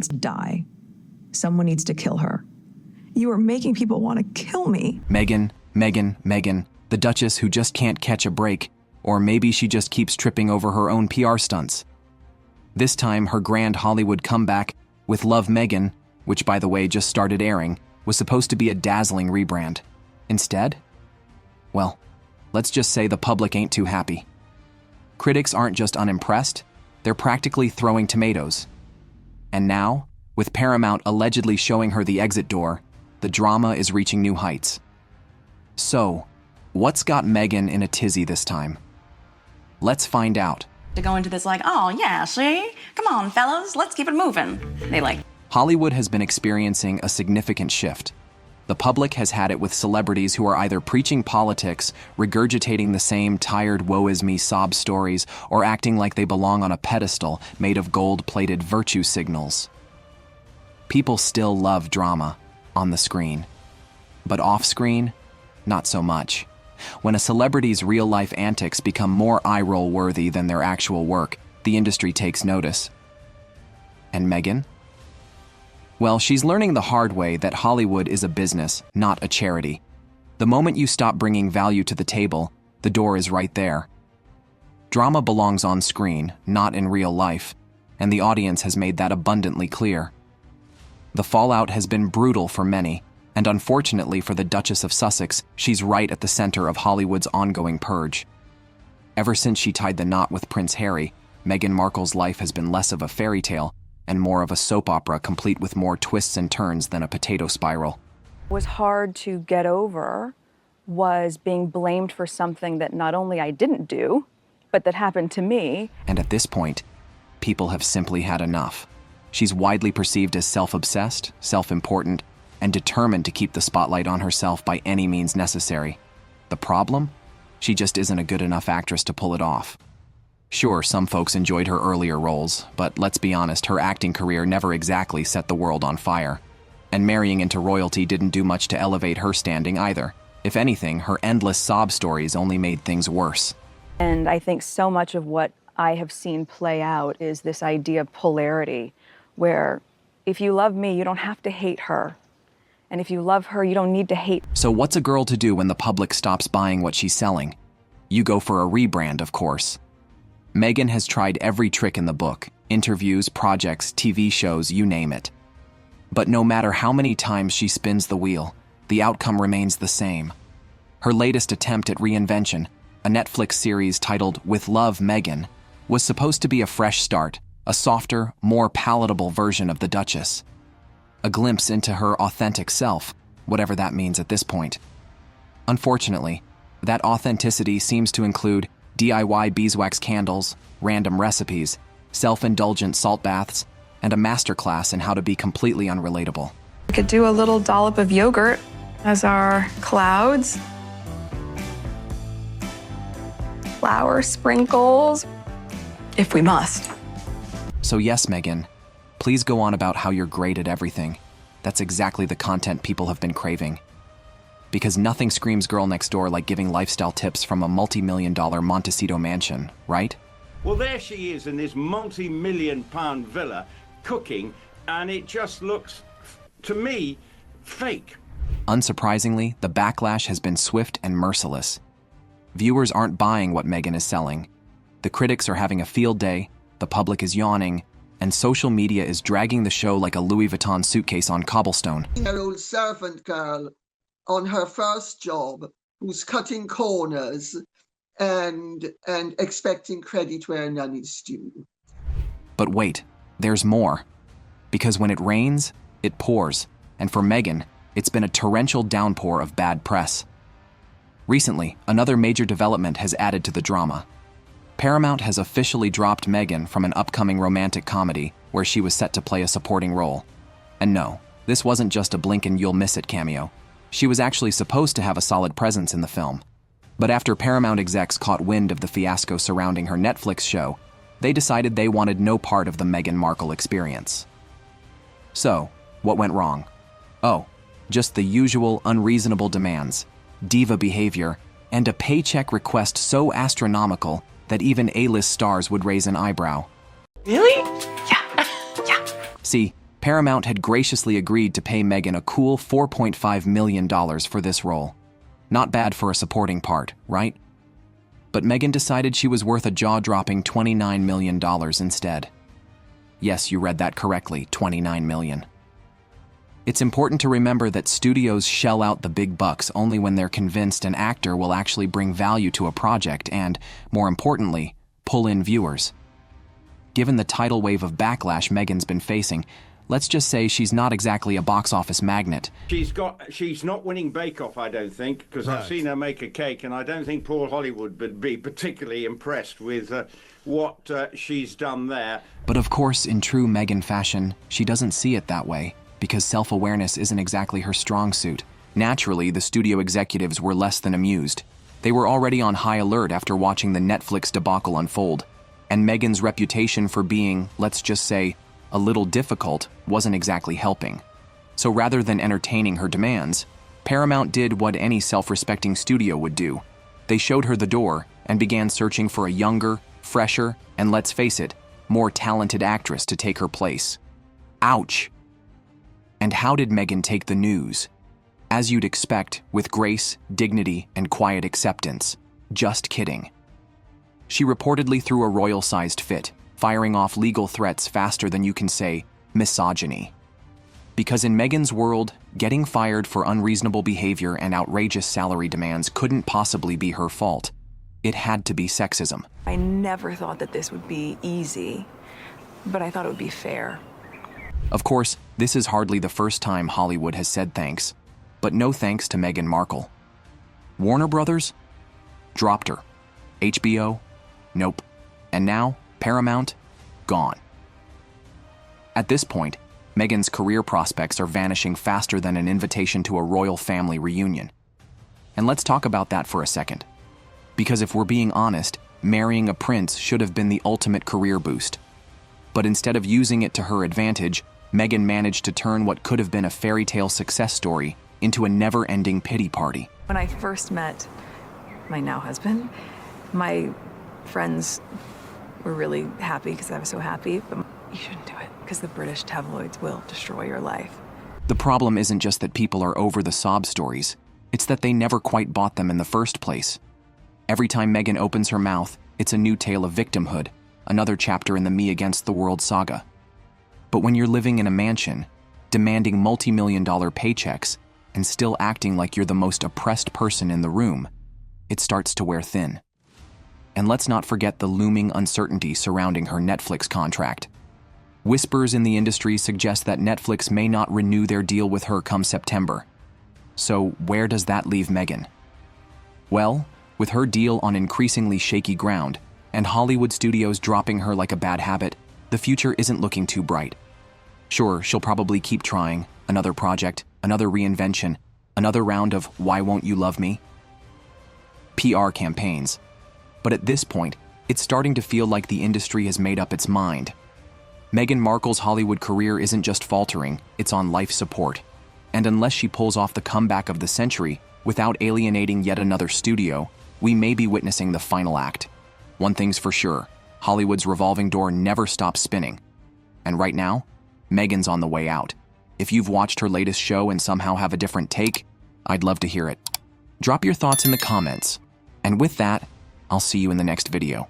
die. Someone needs to kill her. You are making people want to kill me. Meghan, the duchess who just can't catch a break, or maybe she just keeps tripping over her own PR stunts. This time, her grand Hollywood comeback with Love Meghan, which by the way just started airing, was supposed to be a dazzling rebrand. Instead? Well, let's just say the public ain't too happy. Critics aren't just unimpressed, they're practically throwing tomatoes. And now, with Paramount allegedly showing her the exit door, the drama is reaching new heights. So, what's got Meghan in a tizzy this time? Let's find out. To go into this like, oh yeah, see? Come on, fellas, let's keep it moving. Hollywood has been experiencing a significant shift. The public has had it with celebrities who are either preaching politics, regurgitating the same tired woe-is-me sob stories, or acting like they belong on a pedestal made of gold-plated virtue signals. People still love drama on the screen. But off-screen, not so much. When a celebrity's real-life antics become more eye-roll worthy than their actual work, the industry takes notice. And Meghan? Well, she's learning the hard way that Hollywood is a business, not a charity. The moment you stop bringing value to the table, the door is right there. Drama belongs on screen, not in real life, and the audience has made that abundantly clear. The fallout has been brutal for many, and unfortunately for the Duchess of Sussex, she's right at the center of Hollywood's ongoing purge. Ever since she tied the knot with Prince Harry, Meghan Markle's life has been less of a fairy tale and more of a soap opera complete with more twists and turns than a potato spiral. What was hard to get over was being blamed for something that not only I didn't do, but that happened to me. And at this point, people have simply had enough. She's widely perceived as self-obsessed, self-important, and determined to keep the spotlight on herself by any means necessary. The problem? She just isn't a good enough actress to pull it off. Sure, some folks enjoyed her earlier roles, but let's be honest, her acting career never exactly set the world on fire. And marrying into royalty didn't do much to elevate her standing either. If anything, her endless sob stories only made things worse. And I think so much of what I have seen play out is this idea of polarity, where if you love me, you don't have to hate her. And if you love her, you don't need to hate. So what's a girl to do when the public stops buying what she's selling? You go for a rebrand, of course. Meghan has tried every trick in the book, interviews, projects, TV shows, you name it. But no matter how many times she spins the wheel, the outcome remains the same. Her latest attempt at reinvention, a Netflix series titled With Love, Meghan, was supposed to be a fresh start, a softer, more palatable version of the Duchess. A glimpse into her authentic self, whatever that means at this point. Unfortunately, that authenticity seems to include DIY beeswax candles, random recipes, self-indulgent salt baths, and a masterclass in how to be completely unrelatable. We could do a little dollop of yogurt as our clouds. Flour sprinkles, if we must. So yes, Meghan, please go on about how you're great at everything. That's exactly the content people have been craving. Because nothing screams girl next door like giving lifestyle tips from a multi-million-dollar Montecito mansion, right? Well, there she is in this multi-million-pound villa, cooking, and it just looks, to me, fake. Unsurprisingly, the backlash has been swift and merciless. Viewers aren't buying what Meghan is selling. The critics are having a field day, the public is yawning, and social media is dragging the show like a Louis Vuitton suitcase on cobblestone. Her old servant girl on her first job, who's cutting corners and expecting credit where none is due. But wait, there's more. Because when it rains, it pours, and for Meghan, it's been a torrential downpour of bad press. Recently, another major development has added to the drama. Paramount has officially dropped Meghan from an upcoming romantic comedy where she was set to play a supporting role. And no, this wasn't just a blink and you'll miss it cameo. She was actually supposed to have a solid presence in the film. But after Paramount execs caught wind of the fiasco surrounding her Netflix show, they decided they wanted no part of the Meghan Markle experience. So, what went wrong? Oh, just the usual unreasonable demands, diva behavior, and a paycheck request so astronomical that even A-list stars would raise an eyebrow. Really? Yeah. See, Paramount had graciously agreed to pay Meghan a cool $4.5 million for this role. Not bad for a supporting part, right? But Meghan decided she was worth a jaw-dropping $29 million instead. Yes, you read that correctly, $29 million. It's important to remember that studios shell out the big bucks only when they're convinced an actor will actually bring value to a project and, more importantly, pull in viewers. Given the tidal wave of backlash Meghan's been facing, let's just say she's not exactly a box office magnet. She's not winning Bake Off, I don't think, because I've seen her make a cake, and I don't think Paul Hollywood would be particularly impressed with what she's done there. But of course, in true Meghan fashion, she doesn't see it that way, because self-awareness isn't exactly her strong suit. Naturally, the studio executives were less than amused. They were already on high alert after watching the Netflix debacle unfold, and Meghan's reputation for being, let's just say, a little difficult wasn't exactly helping. So rather than entertaining her demands, Paramount did what any self-respecting studio would do. They showed her the door and began searching for a younger, fresher, and let's face it, more talented actress to take her place. Ouch! And how did Meghan take the news? As you'd expect, with grace, dignity, and quiet acceptance. Just kidding. She reportedly threw a royal-sized fit, firing off legal threats faster than you can say misogyny. Because in Meghan's world, getting fired for unreasonable behavior and outrageous salary demands couldn't possibly be her fault. It had to be sexism. I never thought that this would be easy, but I thought it would be fair. Of course, this is hardly the first time Hollywood has said thanks, but no thanks to Meghan Markle. Warner Brothers? Dropped her. HBO? Nope. And now, Paramount? Gone. At this point, Meghan's career prospects are vanishing faster than an invitation to a royal family reunion. And let's talk about that for a second. Because if we're being honest, marrying a prince should have been the ultimate career boost. But instead of using it to her advantage, Meghan managed to turn what could have been a fairy tale success story into a never-ending pity party. When I first met my now husband, my friends were really happy because I was so happy, but you shouldn't do it because the British tabloids will destroy your life. The problem isn't just that people are over the sob stories, it's that they never quite bought them in the first place. Every time Meghan opens her mouth, it's a new tale of victimhood, another chapter in the me against the world saga. But when you're living in a mansion, demanding multi-million-dollar paychecks, and still acting like you're the most oppressed person in the room, it starts to wear thin. And let's not forget the looming uncertainty surrounding her Netflix contract. Whispers in the industry suggest that Netflix may not renew their deal with her come September. So where does that leave Meghan? Well, with her deal on increasingly shaky ground, and Hollywood studios dropping her like a bad habit, the future isn't looking too bright. Sure, she'll probably keep trying, another project, another reinvention, another round of Why Won't You Love Me? PR campaigns. But at this point, it's starting to feel like the industry has made up its mind. Meghan Markle's Hollywood career isn't just faltering, it's on life support. And unless she pulls off the comeback of the century without alienating yet another studio, we may be witnessing the final act. One thing's for sure, Hollywood's revolving door never stops spinning. And right now, Meghan's on the way out. If you've watched her latest show and somehow have a different take, I'd love to hear it. Drop your thoughts in the comments. And with that, I'll see you in the next video.